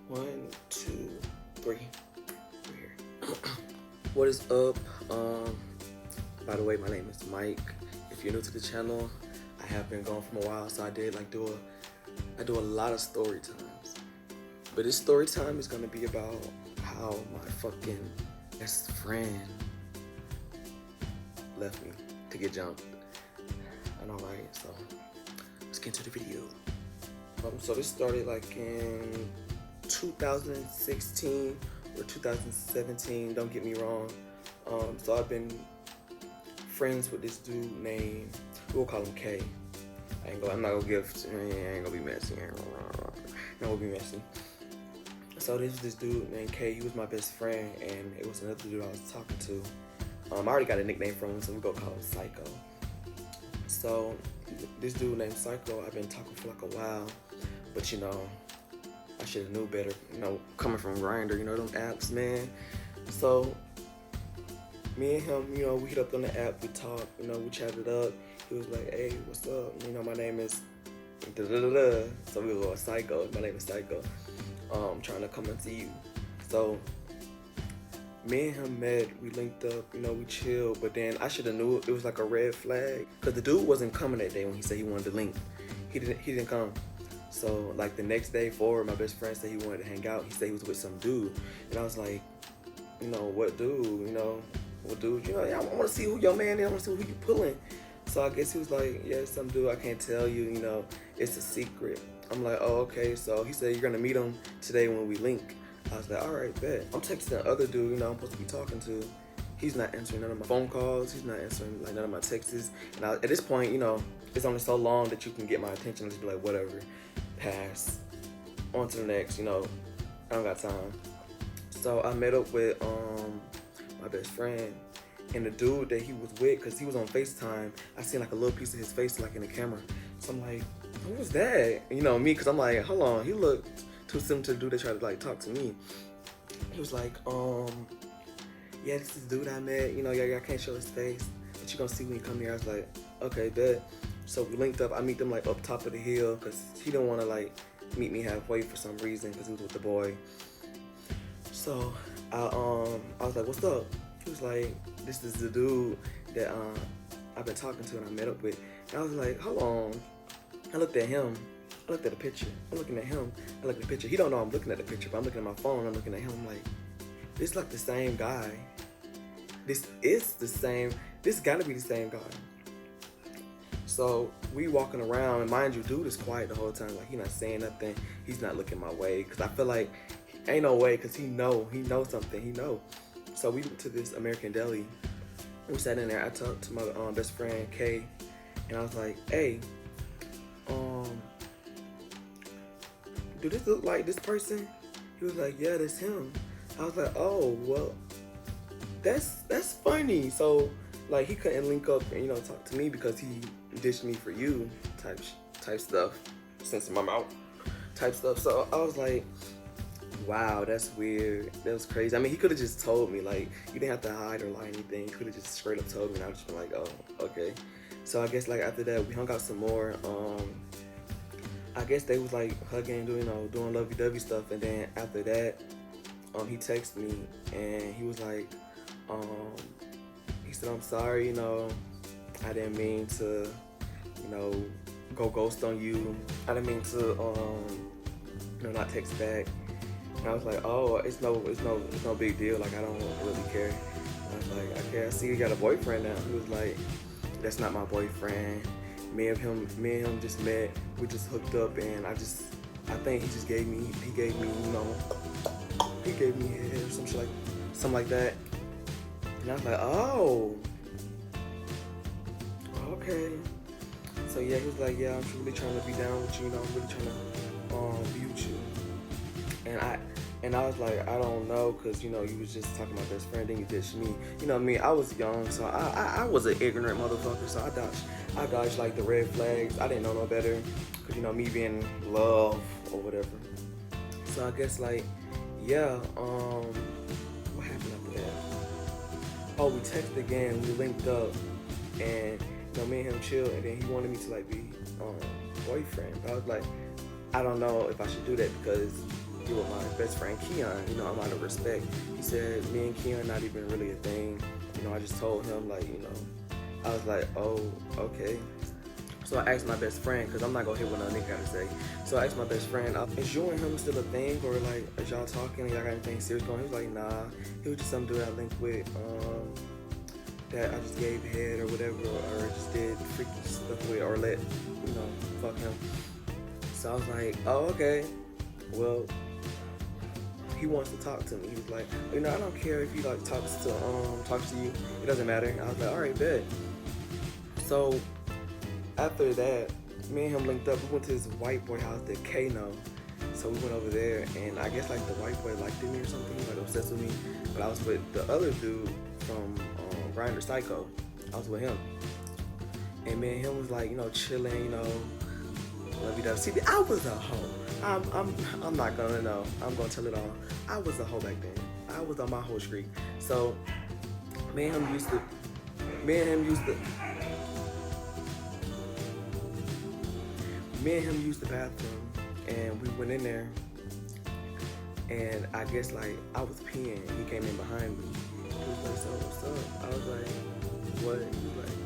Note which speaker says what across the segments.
Speaker 1: One, two, three. We're here. What is up? By the way, my name is Mike. If you're new to the channel, I have been gone from a while, so I do a lot of story times. But this story time is gonna be about how my fucking best friend left me to get jumped. I know, right? So let's get into the video. So this started like in 2016 or 2017, don't get me wrong. So I've been friends with this dude named, we'll call him K. I'm not gonna I ain't gonna be messy. Not gonna be messy. So this dude named K, he was my best friend, and it was another dude I was talking to. I already got a nickname from him, so we're gonna call him Psycho. So this dude named Psycho, I've been talking for like a while, but you know, I should have knew better, you know, coming from Grindr, you know, them apps, man. So me and him, you know, we hit up on the app, we talked, you know, we chatted up. He was like, hey, what's up? You know, my name is da-da-da-da. So we were Psycho, my name is Psycho. Trying to come and see you. So me and him met, we linked up, you know, we chilled, but then I should have knew it was like a red flag, cause the dude wasn't coming that day when he said he wanted to link. He didn't come. So like the next day forward, my best friend said he wanted to hang out. He said he was with some dude, and I was like, you know, what dude? You know, what dude? You know, I want to see who your man is. I want to see who you pulling. So I guess he was like, yeah, some dude I can't tell you. You know, it's a secret. I'm like, oh, okay. So he said you're gonna meet him today when we link. I was like, all right, bet. I'm texting the other dude, you know, I'm supposed to be talking to. He's not answering none of my phone calls. He's not answering like none of my texts. And at this point, you know, it's only so long that you can get my attention and just be like, whatever, pass. On to the next, you know, I don't got time. So I met up with my best friend, and the dude that he was with, cause he was on FaceTime, I seen like a little piece of his face like in the camera. So I'm like, who was that? You know, me, cause I'm like, hold on, he looked too similar to the dude that tried to like talk to me. He was like, yeah, this is the dude I met, you know, yeah, I can't show his face, but you gonna see when you come here. I was like, okay, bet. So we linked up. I meet them like up top of the hill, cause he didn't want to like meet me halfway for some reason, cause he was with the boy. So I was like, what's up? He was like, this is the dude that I've been talking to and I met up with. And I was like, hold on. I looked at him. I looked at the picture. I'm looking at him. I look at the picture. He don't know I'm looking at the picture, but I'm looking at my phone. I'm looking at him. I'm like, this like the same guy. This is the same. This gotta be the same guy. So we walking around, and mind you, dude is quiet the whole time. Like, he not saying nothing. He's not looking my way, cause I feel like ain't no way, cause he knows something. He know. So we went to this American Deli. We sat in there. I talked to my best friend Kay, and I was like, hey, do this look like this person? He was like, yeah, that's him. I was like, oh, well, that's funny. So like, he couldn't link up and, you know, talk to me because he ditched me for you type stuff, sense in my mouth type stuff. So I was like, wow, that's weird. That was crazy. I mean, he could have just told me, like, you didn't have to hide or lie or anything. He could have just straight up told me, and I would just been like, oh, okay. So I guess like after that, we hung out some more. I guess they was like hugging, doing lovey-dovey stuff, and then after that, he texted me and he was like, he said, I'm sorry, you know, I didn't mean to, you know, go ghost on you. I didn't mean to, you know, not text back. And I was like, oh, it's no big deal. Like, I don't really care. And I was like, okay, I see you got a boyfriend now. He was like, that's not my boyfriend. Me and him just met. We just hooked up, and I think he gave me, you know, he gave me head or something like that. And I was like, oh, okay. So yeah, he was like, yeah, I'm really trying to be down with you. You know, I'm really trying to be with you. And I was like, I don't know, cause you know, you was just talking to my best friend, then you ditched me. You know me, I was young, so I was an ignorant motherfucker, so I dodged like the red flags. I didn't know no better, cause you know, me being in love or whatever. So I guess like, yeah, what happened after that? Oh, we texted again, we linked up, and you know, me and him chilled, and then he wanted me to like be boyfriend. But I was like, I don't know if I should do that, because here with my best friend Keon, you know, I'm out of respect. He said, me and Keon not even really a thing. You know, I just told him, like, you know, I was like, oh, okay. So I asked my best friend, because I'm not going to hear what no nigga got to say. So I asked my best friend, is you and him still a thing? Or, like, is y'all talking? Y'all got anything serious going? He was like, nah. He was just some dude I linked with that I just gave head or whatever, or just did freaky stuff with, or let, you know, fuck him. So I was like, oh, okay. Well, he wants to talk to me. He was like, you know, I don't care if he like talks to you. It doesn't matter. I was like, all right, bet. So after that, me and him linked up. We went to this white boy house that K know. So we went over there, and I guess like the white boy liked me or something, like obsessed with me. But I was with the other dude from Grindr Psycho. I was with him, and me and him was like, you know, chilling, you know, lovey-dovey. See, I was a hoe. I'm not gonna know. I'm gonna tell it all. I was a hoe back then. I was on my hoe streak. So me and him used to use the bathroom, and we went in there, and I guess like I was peeing. He came in behind me. He was like, so what's up? I was like, what? He was like,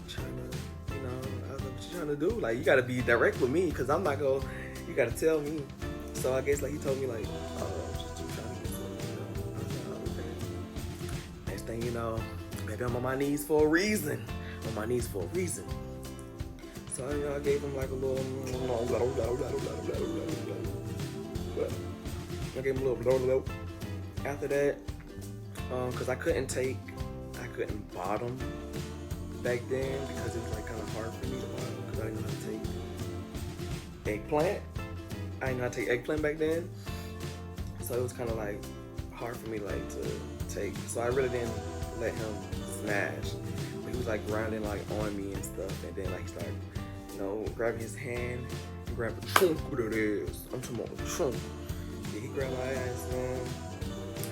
Speaker 1: trying to, you know, I was like, what you trying to do? Like, you gotta be direct with me, cause I'm not gonna, you gotta tell me. So I guess like he told me like, oh, just trying to get some, you know. I was like, oh, okay. Next thing you know, baby, I'm on my knees for a reason. On my knees for a reason. So you know, I gave him like a little, I gave him a little. After that, cause I couldn't bottom back then because it was like kind of hard for me to bottom because I didn't know how to take eggplant. I didn't know how to take eggplant back then, so it was kind of like hard for me like to take. So I really didn't let him smash. But he was like grinding like on me and stuff, and then like he started, you know, grabbing his hand and grabbing the trunk with it is. I'm talking about the trunk. Yeah, he grabbed my ass, man,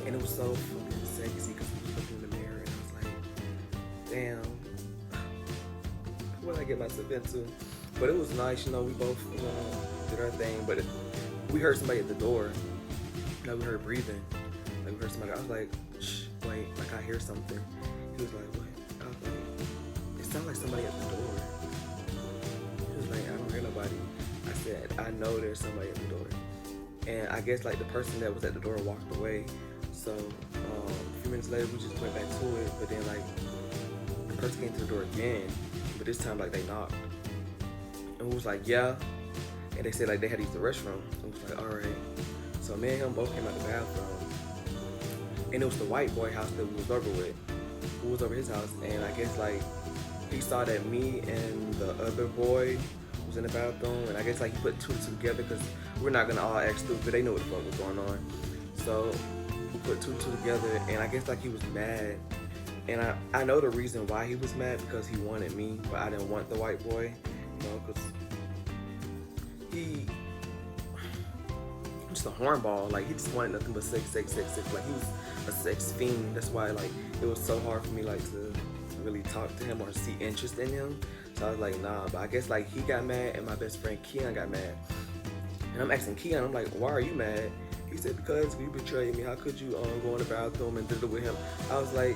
Speaker 1: and it was so fucking sexy because he was looking in the mirror, and I was like, damn, what did I get myself into? But it was nice, you know. We both, you know, did our thing. But we heard somebody at the door. Like we heard breathing. Like we heard somebody. I was like, shh, wait, like I hear something. He was like, what? I was like, it sounded like somebody at the door. He was like, I don't hear nobody. I said, I know there's somebody at the door. And I guess like the person that was at the door walked away. So a few minutes later, we just went back to it. But then like the person came to the door again. But this time like they knocked. And we was like, yeah. And they said like they had to use the restroom. And we was like, all right. So me and him both came out the bathroom. And it was the white boy house that we was over with. We was over his house. And I guess like he saw that me and the other boy was in the bathroom. And I guess like he put two together because we're not gonna all act stupid. They knew what the fuck was going on. So we put two together. And I guess like he was mad. And I know the reason why he was mad because he wanted me, but I didn't want the white boy. You know, because he just a hornball. Like he just wanted nothing but sex. Like he was a sex fiend. That's why like it was so hard for me like to really talk to him or see interest in him. So I was like, nah. But I guess like he got mad and my best friend Keon got mad. And I'm asking Keon, I'm like, why are you mad? He said, because you betrayed me. How could you go in the bathroom and did it with him? I was like,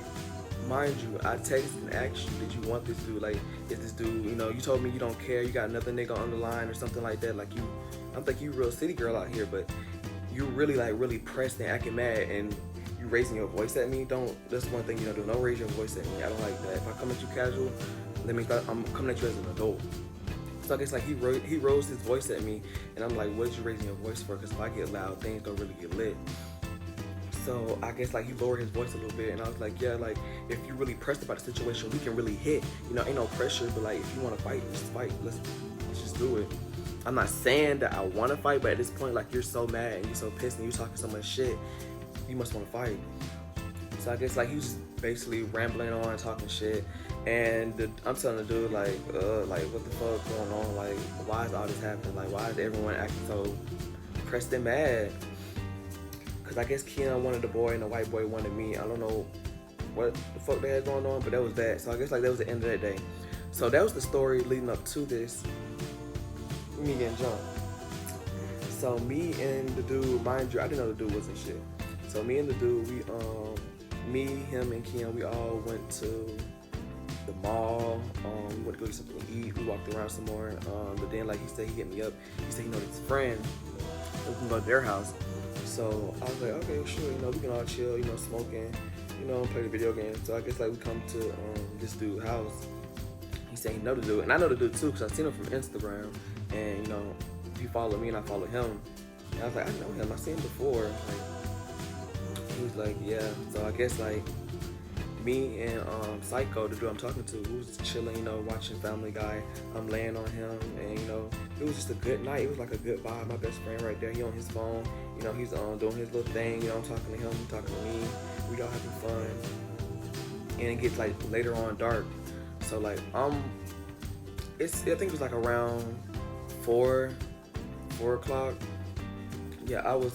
Speaker 1: mind you, I texted and asked you, did you want this dude? Like, is this dude, you know, you told me you don't care, you got another nigga on the line or something like that. Like I'm thinking you real city girl out here, but you really like really pressed and acting mad and you raising your voice at me. That's one thing you don't do. Don't raise your voice at me. I don't like that. If I come at you casual, that means I'm coming at you as an adult. So I guess like he rose his voice at me, and I'm like, what did you raising your voice for? Because if I get loud, things don't really get lit. So I guess like he lowered his voice a little bit, and I was like, yeah, like if you really pressed about the situation, we can really hit. You know, ain't no pressure, but like if you want to fight, just fight. Let's just do it. I'm not saying that I want to fight, but at this point, like you're so mad and you're so pissed and you're talking so much shit, you must want to fight. So I guess like he was just basically rambling on, talking shit, and I'm telling the dude like what the fuck going on? Like why is all this happening? Like why is everyone acting so pressed and mad? Cause I guess Keon wanted the boy and the white boy wanted me. I don't know what the fuck they had going on, but that was that. So I guess like that was the end of that day. So that was the story leading up to this. Me getting jumped. So me and the dude, mind you, I didn't know the dude wasn't shit. So me and the dude, me, him, and Kim, we all went to the mall. We went to go get something to eat. We walked around some more. But then, like, he said, he hit me up. He said, his friend, we can go to their house. So I was like, okay, sure, we can all chill, smoking, play the video game. So I guess, like, we come to this dude's house. He said he know the dude, and I know the dude too, because I seen him from Instagram. And, he followed me and I followed him. And I was like, I know him, I seen him before. Like, he was like, yeah. So I guess, like, me and Psycho, the dude I'm talking to, who was chilling, watching Family Guy. I'm laying on him, and it was just a good night. It was like a good vibe. My best friend right there, he on his phone, he's doing his little thing. I'm talking to him, he talking to me. We all having fun, and it gets like later on dark. So like I think it was like around 4 o'clock. Yeah, I was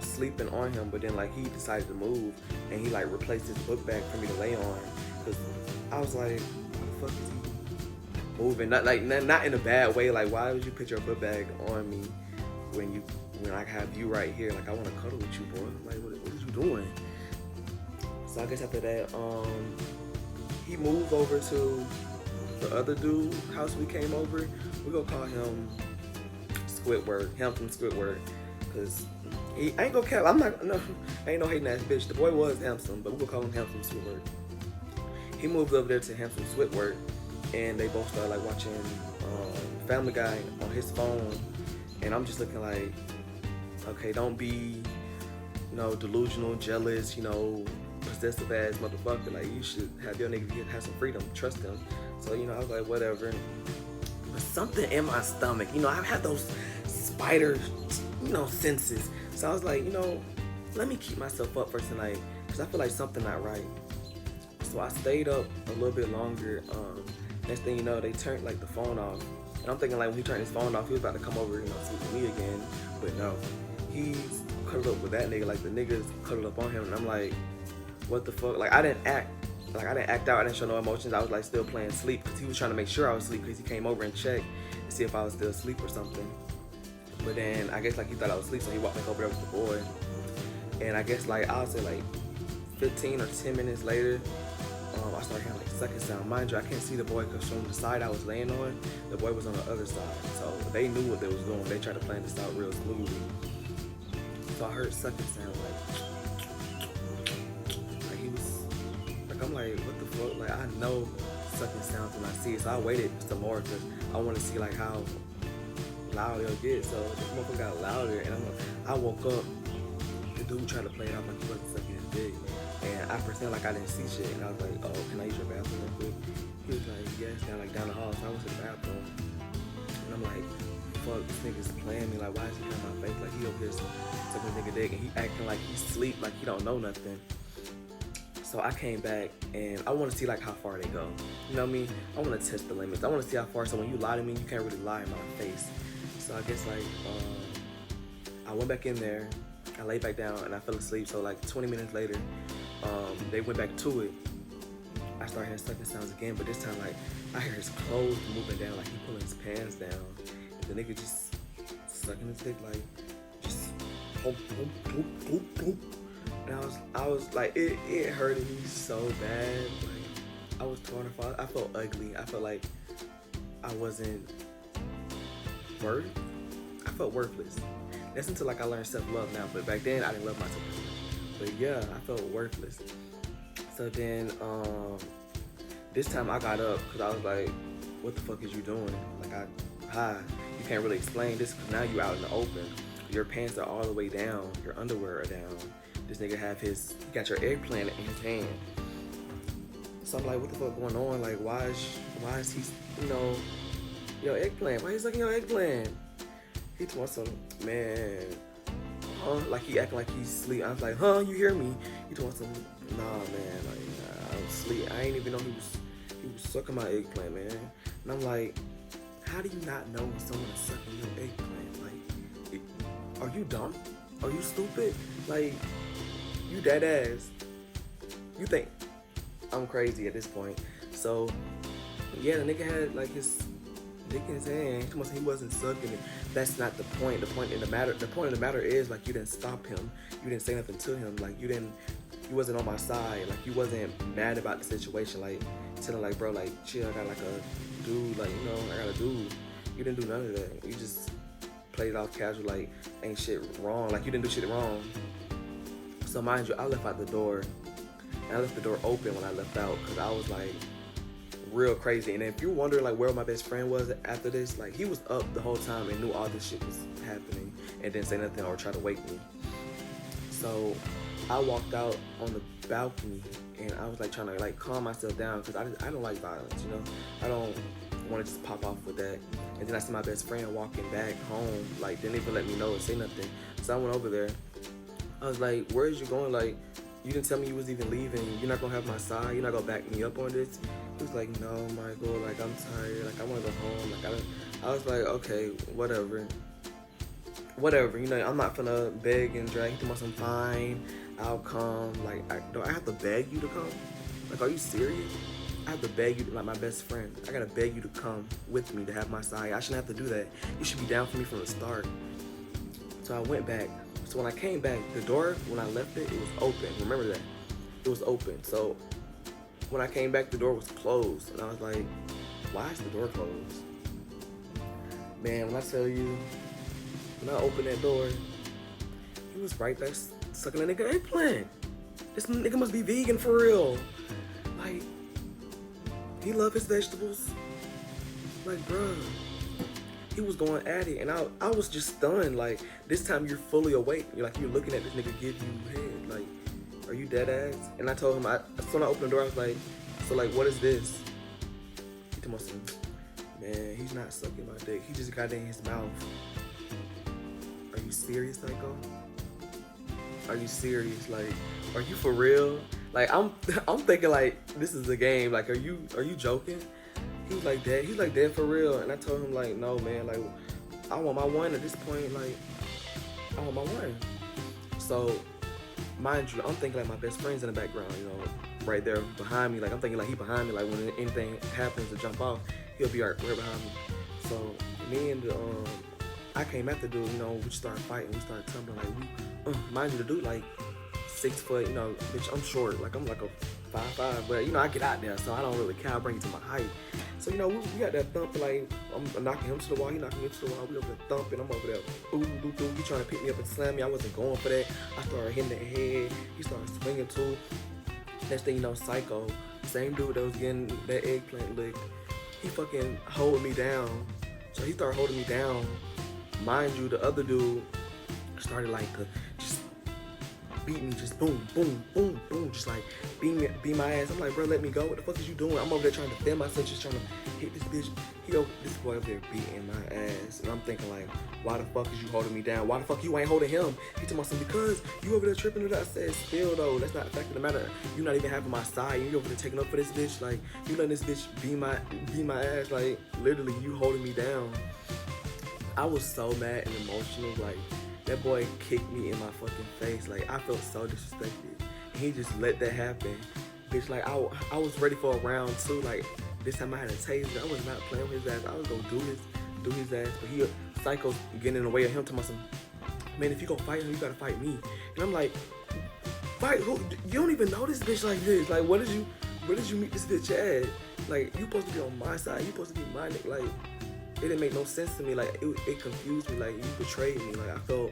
Speaker 1: sleeping on him, but then like he decided to move, and he like replaced his book bag for me to lay on. Cause I was like, why the fuck is he moving? Not in a bad way. Like, why would you put your book bag on me when I have you right here? Like, I want to cuddle with you, boy. Like, what are you doing? So I guess after that, he moved over to the other dude house we came over. We gonna call him Squidward, Hampton Squidward, cause I ain't gonna cap. I ain't no hating ass bitch. The boy was handsome, but we gonna call him Hampton Squidward. He moved over there to Hampton Squidward, and they both started like watching Family Guy on his phone, and I'm just looking like, okay, don't be, delusional, jealous, possessive ass motherfucker. Like, you should have your nigga have some freedom, trust him. So I was like, whatever. But something in my stomach, I've had those spider, senses. So I was like, let me keep myself up for tonight, because I feel like something not right. So I stayed up a little bit longer. Next thing you know, they turned like the phone off. And I'm thinking like when he turned his phone off, he was about to come over, sleep with me again. But no, he's cuddled up with that nigga. Like, the niggas cuddled up on him, and I'm like, what the fuck? Like, I didn't act out. I didn't show no emotions. I was like still playing sleep, because he was trying to make sure I was asleep, because he came over and checked to see if I was still asleep or something. But then I guess like he thought I was asleep, so he walked back over there with the boy. And I guess like I'll say like 15 or 10 minutes later, I started hearing like sucking sound. Mind you, I can't see the boy, because from the side I was laying on, the boy was on the other side. So they knew what they was doing. They tried to plan this out real smoothly. So I heard sucking sound like he was like, I'm like, what the fuck? Like, I know sucking sounds when I see it. So I waited some more, because I want to see like how loud it'll get. So the motherfucker got louder, and I woke up. The dude tried to play it off like he wasn't sucking his dick, and I pretended like I didn't see shit. And I was like, oh, can I use your bathroom real quick? He was like, yes, down the hall. So I went to the bathroom, and I'm like, fuck, this nigga's playing me. Like, why is he on my face? Like, he over here sucking his nigga dick, and he acting like he sleep, like he don't know nothing. So I came back, and I want to see like how far they go. You know what I mean? I want to test the limits. I want to see how far. So when you lie to me, you can't really lie in my face. So I guess like I went back in there, I laid back down, and I fell asleep. So like 20 minutes later, they went back to it. I started hearing sucking sounds again, but this time like I hear his clothes moving down, like he pulling his pants down. And the nigga just sucking his dick, like just boop, boop, boop, boop, boop. And I was like, it hurted me so bad. Like, I was torn apart. I felt ugly. I felt like I wasn't I felt worthless. That's until like I learned self-love now, but back then I didn't love myself. But yeah, I felt worthless. So then this time I got up, because I was like, what the fuck is you doing? Like, you can't really explain this, because now you out in the open. Your pants are all the way down, your underwear are down. This nigga he got your eggplant in his hand. So I'm like, what the fuck going on? Like, why is he, your eggplant? Why he sucking your eggplant? He told some, man, huh? Like, he acting like he's asleep. I was like, huh, you hear me? He told some, nah, man, like, nah, I was asleep. I ain't even know he was sucking my eggplant, man. And I'm like, how do you not know when someone is sucking your eggplant? Like, are you dumb? Are you stupid? Like, you dead ass. You think I'm crazy at this point. So, yeah, the nigga had like his dick in his hand. He wasn't sucking it. that's not the point. The point of the matter is like you didn't stop him. You didn't say nothing to him. Like you wasn't on my side. Like you wasn't mad about the situation. Like telling like, bro, like chill. I got like a dude. Like I got a dude. You didn't do none of that. You just played it off casual. Like ain't shit wrong. Like you didn't do shit wrong. So mind you, I left out the door. And I left the door open when I left out because I was like real crazy. And if you're wondering like where my best friend was after this, like he was up the whole time and knew all this shit was happening and didn't say nothing or try to wake me. So I walked out on the balcony and I was like trying to like calm myself down because I don't like violence, I don't want to just pop off with that. And then I see my best friend walking back home, like didn't even let me know or say nothing. So I went over there. I was like, where is you going? Like, you didn't tell me you was even leaving. You're not gonna have my side. You're not gonna back me up on this. He was like, no, Michael, like I'm tired. Like I wanna go home. Like I was like, okay, whatever. I'm not gonna beg and drag him. I'm fine. I'll come. Like, do I have to beg you to come? Like, are you serious? I have to beg you, like my best friend. I gotta beg you to come with me to have my side. I shouldn't have to do that. You should be down for me from the start. So I went back. So when I came back, the door, when I left it was open. Remember that. It was open. So when I came back, the door was closed. And I was like, why is the door closed? Man, when I tell you, when I opened that door, he was right there sucking a nigga eggplant. This nigga must be vegan for real. Like, he love his vegetables. Like, bruh. He was going at it, and I was just stunned. Like, this time you're fully awake. You're looking at this nigga give you head. Like, are you dead ass? And I told him, so when I opened the door, I was like, so like, what is this? He told me, man, he's not sucking my dick. He just got it in his mouth. Are you serious, Psycho? Are you serious? Like, are you for real? Like, I'm thinking like, this is a game. Like, are you joking? He was like, Dad. He's like, Dad, for real. And I told him, like, no, man. Like, I want my one at this point. Like, I want my one. So, mind you, I'm thinking like my best friend's in the background, right there behind me. Like, I'm thinking like he behind me. Like, when anything happens to jump off, he'll be right behind me. So, me and I came at the dude, we started fighting. We started tumbling. Like, mind you, the dude, like, 6 foot, bitch, I'm short. Like, I'm like a 5'5", but, I get out there, so I don't really care. I bring it to my height. So, we got that thumping, like, I'm knocking him to the wall, he knocking me to the wall, we over there thumping, I'm over there, he trying to pick me up and slam me, I wasn't going for that. I started hitting the head, he started swinging too. Next thing you know, Psycho, same dude that was getting that eggplant licked, he fucking hold me down. So he started holding me down. Mind you, the other dude started like to just beat me, just boom, boom, boom, boom, just like beat my ass. I'm like, bro, let me go. What the fuck is you doing? I'm over there trying to defend myself, just trying to hit this bitch. This boy over there beating my ass. And I'm thinking like, why the fuck is you holding me down? Why the fuck you ain't holding him? He told me, because you over there tripping it. I said, still though, that's not the fact of the matter. You not even having my side. You over there taking up for this bitch. Like, you letting this bitch beat my ass. Like, literally, you holding me down. I was so mad and emotional. Like, that boy kicked me in my fucking face. Like, I felt so disrespected. And he just let that happen. Bitch, like, I was ready for a round two. Like, this time I had a taser. I was not playing with his ass. I was gonna do his ass. But he, Psycho's getting in the way of him, telling me, man, if you go fight him, you gotta fight me. And I'm like, fight who? You don't even know this bitch like this. Like, where did you meet this bitch at? Like, you supposed to be on my side. You supposed to be my nigga. Like, it didn't make no sense to me. Like, it confused me. Like, you betrayed me. Like,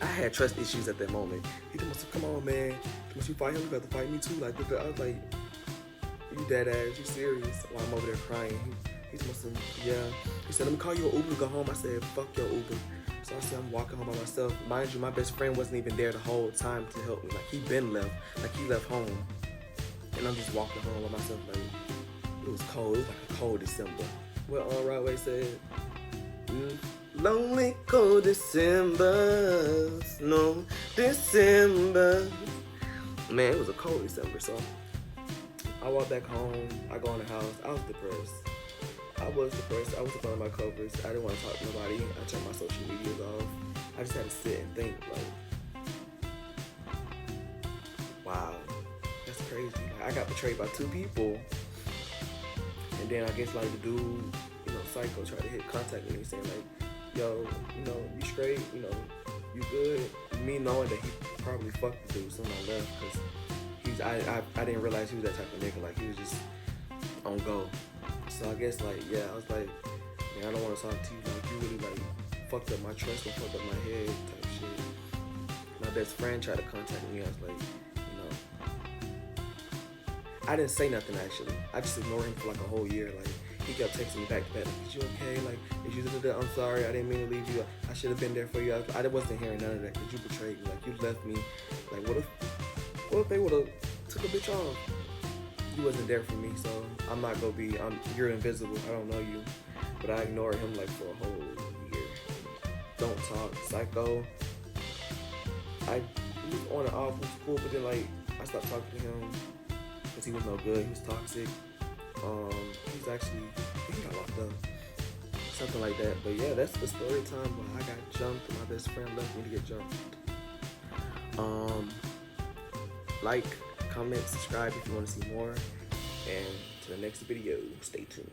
Speaker 1: I had trust issues at that moment. He told me, come on, man. Once you fight him, you got to fight me too. Like, I was like, you dead ass, you serious? While I'm over there crying. He told me, yeah. He said, let me call you an Uber to go home. I said, fuck your Uber. So I said, I'm walking home by myself. Mind you, my best friend wasn't even there the whole time to help me. Like, he been left. Like, he left home. And I'm just walking home by myself. Like, it was cold. It was like a cold December. What Rodway said, lonely cold December, no December. Man, it was a cold December, so I walked back home, I go in the house, I was depressed. I was up under my covers, I didn't want to talk to nobody, I turned my social medias off. I just had to sit and think, like, wow, that's crazy. Like, I got betrayed by 2 people. And then I guess like the dude, Psycho tried to contact me saying like, yo, you know, you straight, you know, you good. Me knowing that he probably fucked the dude soon I left, because I didn't realize he was that type of nigga. Like, he was just on go. So I guess, like, yeah, I was like, man, I don't want to talk to you. Like, you really, like, fucked up my trust and fucked up my head type shit. My best friend tried to contact me. I was like, you know, I didn't say nothing, actually. I just ignored him for like a whole year. Like, he kept texting me back to back, like, is you okay? Like, is you I'm sorry, I didn't mean to leave you. I should have been there for you. I wasn't hearing none of that, because you betrayed me. Like, you left me. Like, what if they would have took a bitch off? You wasn't there for me, so I'm not gonna be, you're invisible. I don't know you. But I ignored him like for a whole year. Don't talk, psycho. He was on and off, was cool, but then like, I stopped talking to him because he was no good. He was toxic. He's actually, he got locked up. Something like that. But yeah, that's the story time where I got jumped and my best friend left me to get jumped. Like, comment, subscribe if you want to see more. And to the next video, stay tuned.